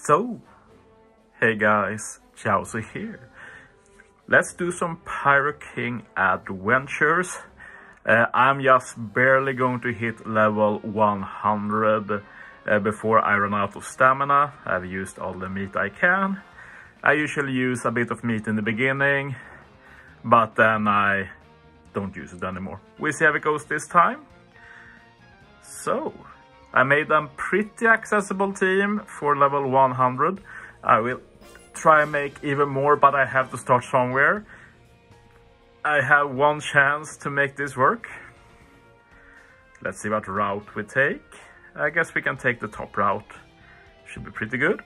So, hey guys, Chelsea here. Let's do some Pyro King adventures. I'm just barely going to hit level 100 before I run out of stamina. I've used all the meat I can. I usually use a bit of meat in the beginning, but then I don't use it anymore. We'll see how it goes this time. So, I made a pretty accessible team for level 100. I will try and make even more, but I have to start somewhere. I have one chance to make this work. Let's see what route we take. I guess we can take the top route. Should be pretty good.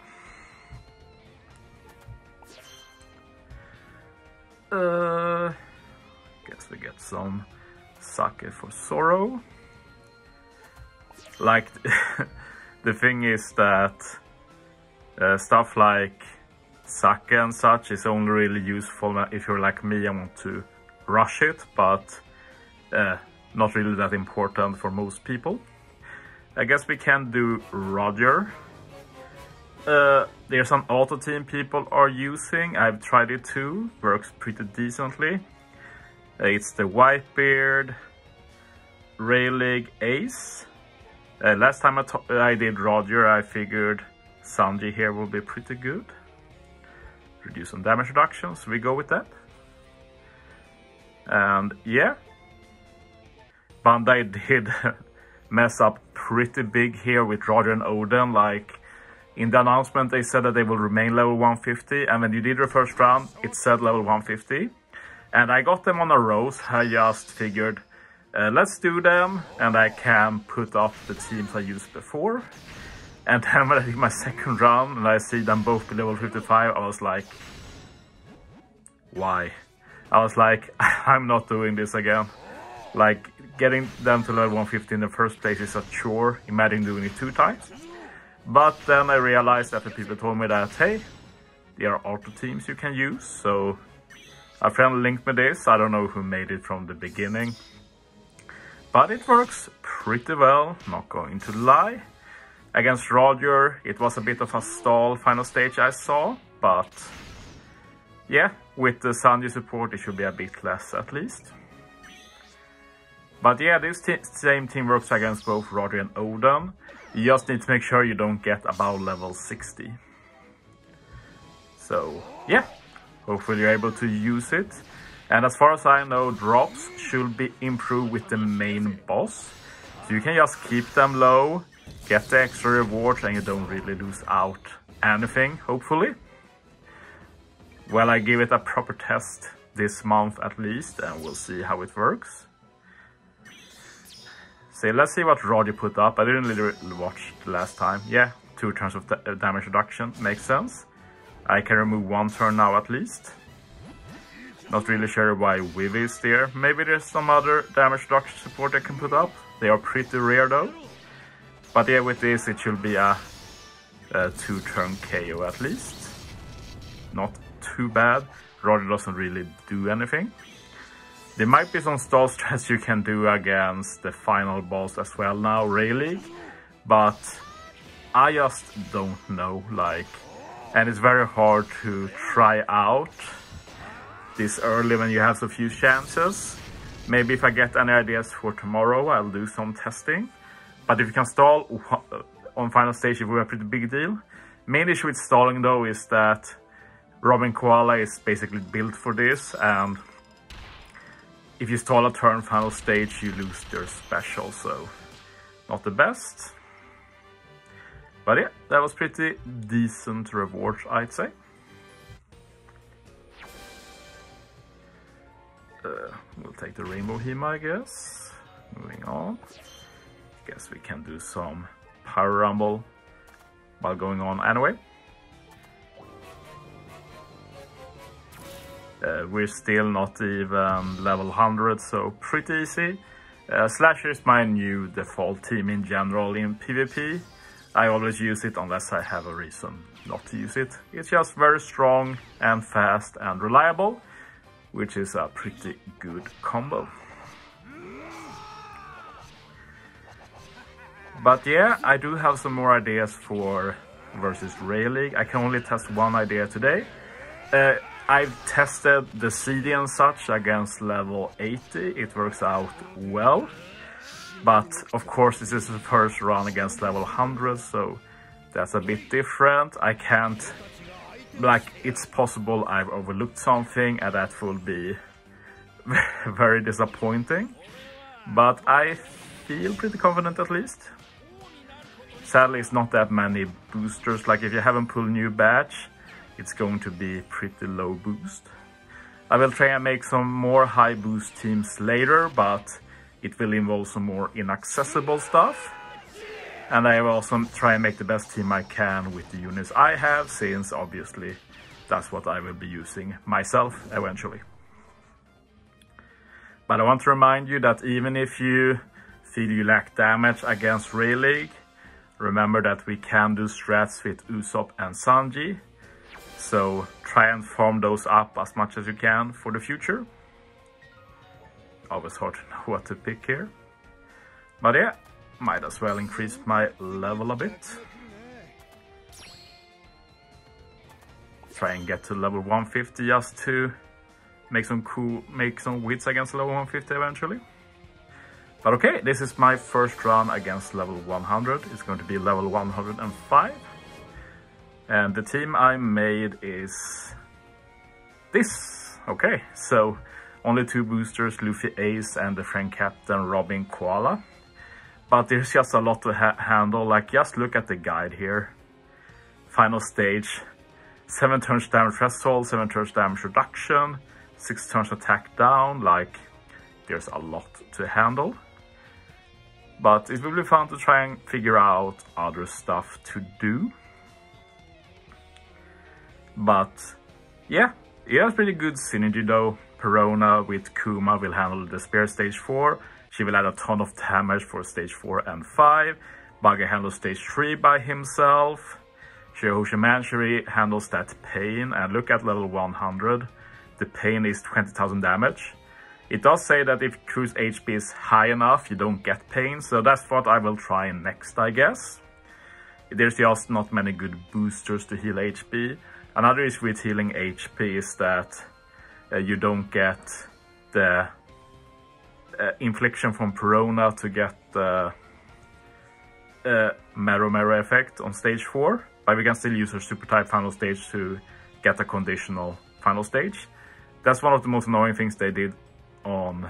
Guess we get some sake for sorrow. Like, the thing is that stuff like sake and such is only really useful if you're like me and want to rush it, but not really that important for most people. I guess we can do Roger. There's an auto team people are using. I've tried it too, works pretty decently. It's the Whitebeard, Rayleigh, Ace. Last time I did Roger, I figured Sanji here will be pretty good. Reduce some damage reduction, so we go with that. And yeah, Bandai did mess up pretty big here with Roger and Oden. Like, in the announcement they said that they will remain level 150, and when you did the first round it said level 150. And I got them on a row, so I just figured let's do them, and I can put up the teams I used before. And then when I did my second round and I see them both be level 55, I was like, why? I was like, I'm not doing this again. Like, getting them to level 150 in the first place is a chore. Imagine doing it 2 times. But then I realized after people told me that, hey, there are auto teams you can use. So a friend linked me this. I don't know who made it from the beginning, but it works pretty well, not going to lie. Against Roger, it was a bit of a stall final stage I saw, but yeah, with the Sanji support it should be a bit less at least. But yeah, this same team works against both Roger and Oden. You just need to make sure you don't get above level 60. So yeah, hopefully you're able to use it. And as far as I know, drops should be improved with the main boss. So you can just keep them low, get the extra rewards, and you don't really lose out anything, hopefully. Well, I give it a proper test this month at least, and we'll see how it works. So let's see what Roger put up. I didn't really watch the last time. Yeah, 2 turns of damage reduction, makes sense. I can remove 1 turn now at least. Not really sure why Vivi is there. Maybe there's some other damage reduction support I can put up. They are pretty rare though. But yeah, with this it should be a 2-turn KO at least. Not too bad. Roger doesn't really do anything. There might be some stall strats you can do against the final boss as well now, Rayleigh. But I just don't know, like, and it's very hard to try out this early when you have so few chances. Maybe if I get any ideas for tomorrow, I'll do some testing. But if you can stall on final stage, it will be a pretty big deal. Main issue with stalling though is that Robin Koala is basically built for this, and if you stall a turn final stage, you lose their special, so not the best. But yeah, that was pretty decent rewards, I'd say. We'll take the Rainbow Hema, I guess. Moving on. Guess we can do some Power Rumble while going on anyway. We're still not even level 100, so pretty easy. Slasher is my new default team in general in PvP. I always use it unless I have a reason not to use it. It's just very strong and fast and reliable, which is a pretty good combo. But yeah, I do have some more ideas for versus Rayleigh. I can only test one idea today. I've tested the CD and such against level 80. It works out well. But of course this is the first run against level 100, so that's a bit different. I can't, like, it's possible I've overlooked something and that will be very disappointing. But I feel pretty confident at least. Sadly, it's not that many boosters. Like if you haven't pulled new badge, it's going to be pretty low boost. I will try and make some more high boost teams later, but it will involve some more inaccessible stuff. And I will also try and make the best team I can with the units I have, since obviously that's what I will be using myself eventually. But I want to remind you that even if you feel you lack damage against Rayleigh, remember that we can do strats with Usopp and Sanji. So try and farm those up as much as you can for the future. Always hard to know what to pick here. But yeah, might as well increase my level a bit. Try and get to level 150 just to make some wits against level 150 eventually. But okay, this is my first run against level 100. It's going to be level 105. And the team I made is this. Okay, so only 2 boosters, Luffy Ace and the friend captain Robin Koala. But there's just a lot to handle. Like, just look at the guide here. Final stage, 7 turns damage threshold, 7 turns damage reduction, 6 turns attack down. Like, there's a lot to handle. But it will be fun to try and figure out other stuff to do. But yeah, it has pretty good synergy though. Perona with Kuma will handle the spear stage 4. She will add a ton of damage for stage 4 and 5. Buggy handles stage 3 by himself. Shirahoshi Manchuri handles that pain. And look at level 100. The pain is 20,000 damage. It does say that if crew's HP is high enough, you don't get pain. So that's what I will try next, I guess. There's just not many good boosters to heal HP. Another issue with healing HP is that you don't get the infliction from Perona to get the Mero effect on stage 4. But we can still use her super type final stage to get a conditional final stage. That's one of the most annoying things they did on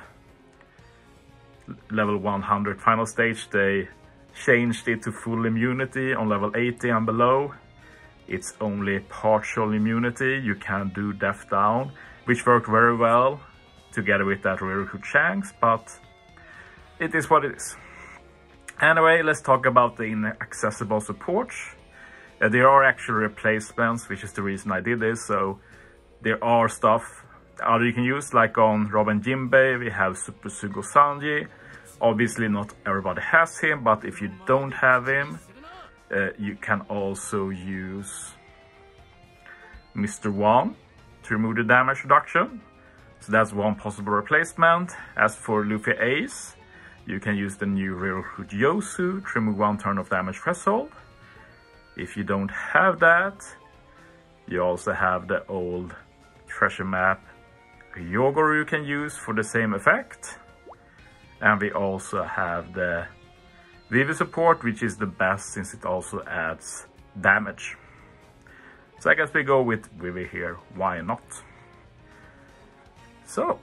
level 100 final stage. They changed it to full immunity on level 80 and below. It's only partial immunity. You can do death down, which worked very well together with that Riruku Shanks, but it is what it is. Anyway, let's talk about the inaccessible supports. There are actual replacements, which is the reason I did this. So there are stuff other you can use, like on Robin Jinbei, we have Super Sugo Sanji. Obviously not everybody has him, but if you don't have him, you can also use Mr. One to remove the damage reduction. So that's one possible replacement. As for Luffy Ace, you can use the new Riruku Yosu to remove 1 turn of damage threshold. If you don't have that, you also have the old treasure map Yogoro you can use for the same effect. And we also have the Vivi support, which is the best since it also adds damage. So I guess we go with Vivi here, why not? So,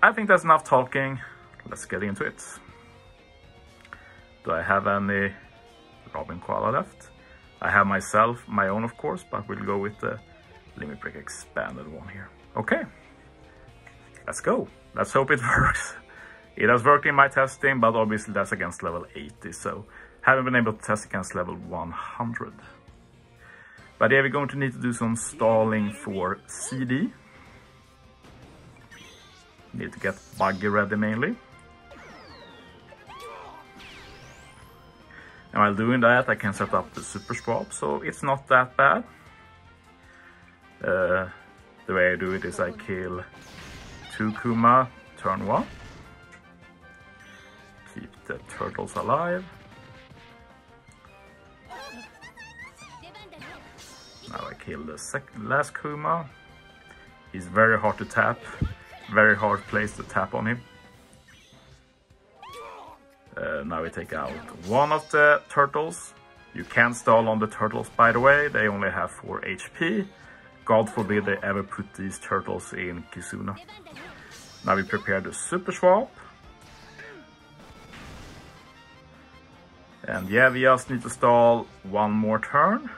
I think that's enough talking, let's get into it. Do I have any Robin Koala left? I have myself, my own of course, but we'll go with the Limit Break expanded one here. Okay, let's go. Let's hope it works. It has worked in my testing, but obviously that's against level 80, so haven't been able to test against level 100. But yeah, we're going to need to do some stalling for CD. Need to get Buggy ready mainly. And while doing that, I can set up the super swap, so it's not that bad. The way I do it is I kill 2 Kuma turn 1. Keep the turtles alive. kill the last Kuma. He's very hard to tap, very hard place to tap on him. Now we take out one of the turtles. You can stall on the turtles, by the way, they only have 4 HP. God forbid they ever put these turtles in Kizuna. Now we prepare the Super Swap. And yeah, we just need to stall one more turn.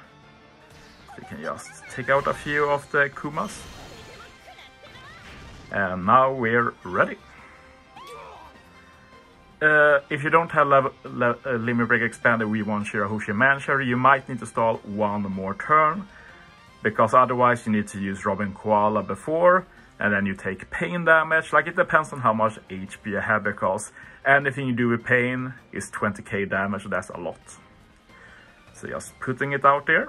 We can just take out a few of the Kumas. And now we're ready. If you don't have Limit Break Expander V1 Shirahoshi Mancherry, you might need to stall one more turn. Because otherwise you need to use Robin Koala before, and then you take pain damage. Like, it depends on how much HP you have, because anything you do with pain is 20k damage, that's a lot. So just putting it out there.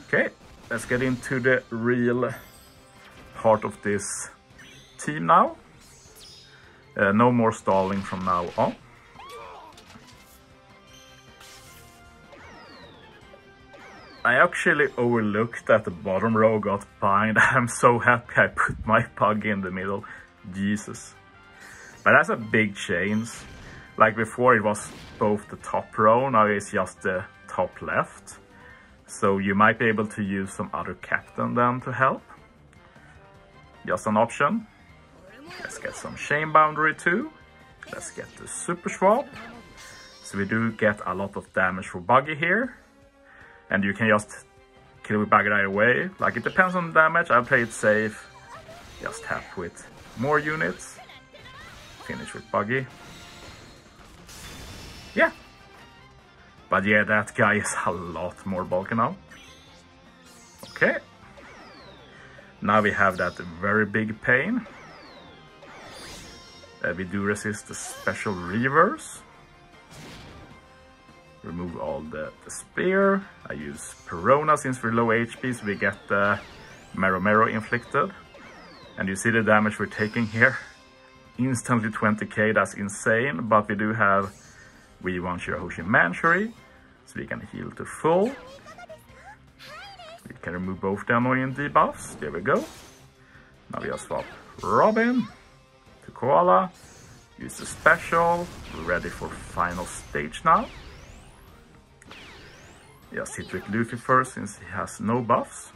Okay, let's get into the real part of this team now. No more stalling from now on. I actually overlooked that the bottom row got bind. I'm so happy I put my Pug in the middle. Jesus. But that's a big change. Like before it was both the top row, now it's just the top left. So you might be able to use some other captain then to help. Just an option. Let's get some Chain Boundary too. Let's get the Super Swap. So we do get a lot of damage for Buggy here. And you can just kill with Buggy right away. Like, it depends on the damage. I play it safe. Just tap with more units. Finish with Buggy. Yeah. But yeah, that guy is a lot more bulky now. Okay. Now we have that very big pain. We do resist the special reverse. Remove all the spear. I use Perona since we're low HP, so we get the Mero inflicted. And you see the damage we're taking here. Instantly 20k, that's insane. But we do have V1 Shirahoshi Mancherry, so we can heal to full. We can remove both the annoying debuffs. There we go. Now we just swap Robin to Koala. Use the special. We're ready for final stage now. Just hit with Luffy first since he has no buffs.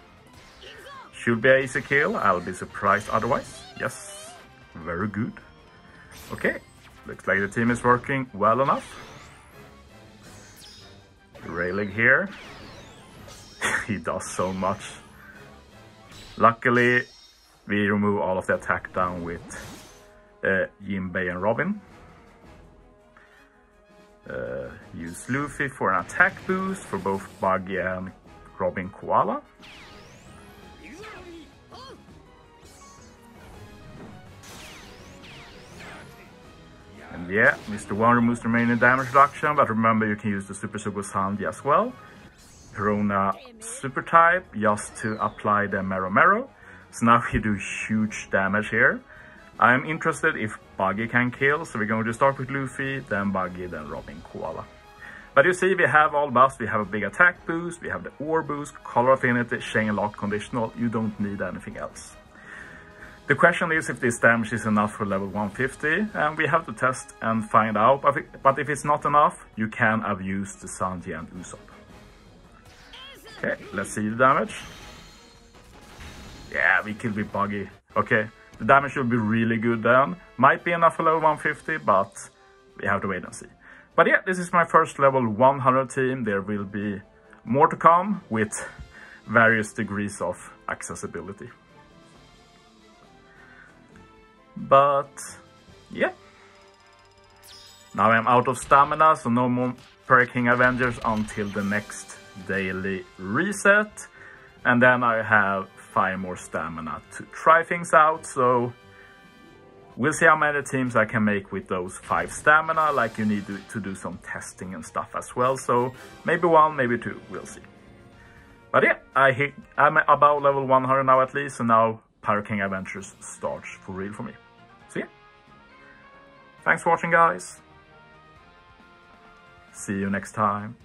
Should be an easy kill, I'll be surprised otherwise. Yes, very good. Okay, looks like the team is working well enough. Rayleigh here. He does so much. Luckily, we remove all of the attack down with Jinbei and Robin. Use Luffy for an attack boost for both Buggy and Robin Koala. And yeah, Mr. 1 removes the remaining damage reduction, but remember you can use the Super Sanji as well. Perona Super type just to apply the Mero. So now we do huge damage here. I'm interested if Buggy can kill, so we're going to start with Luffy, then Buggy, then Robin Koala. But you see, we have all buffs. We have a big attack boost, we have the ore boost, color affinity, chain lock conditional. You don't need anything else. The question is if this damage is enough for level 150, and we have to test and find out. But if it's not enough, you can abuse the Sanji and Usopp. Okay, let's see the damage. Yeah, we killed with Buggy. Okay, the damage should be really good then. Might be enough for level 150, but we have to wait and see. But yeah, this is my first level 100 team. There will be more to come with various degrees of accessibility. But yeah, now I'm out of stamina, so no more Pirate King Avengers until the next daily reset. And then I have 5 more stamina to try things out, so we'll see how many teams I can make with those 5 stamina. Like, you need to do some testing and stuff as well, so maybe 1, maybe 2, we'll see. But yeah, I'm about level 100 now at least, and now Pirate King Adventures starts for real for me. So yeah, thanks for watching guys, see you next time.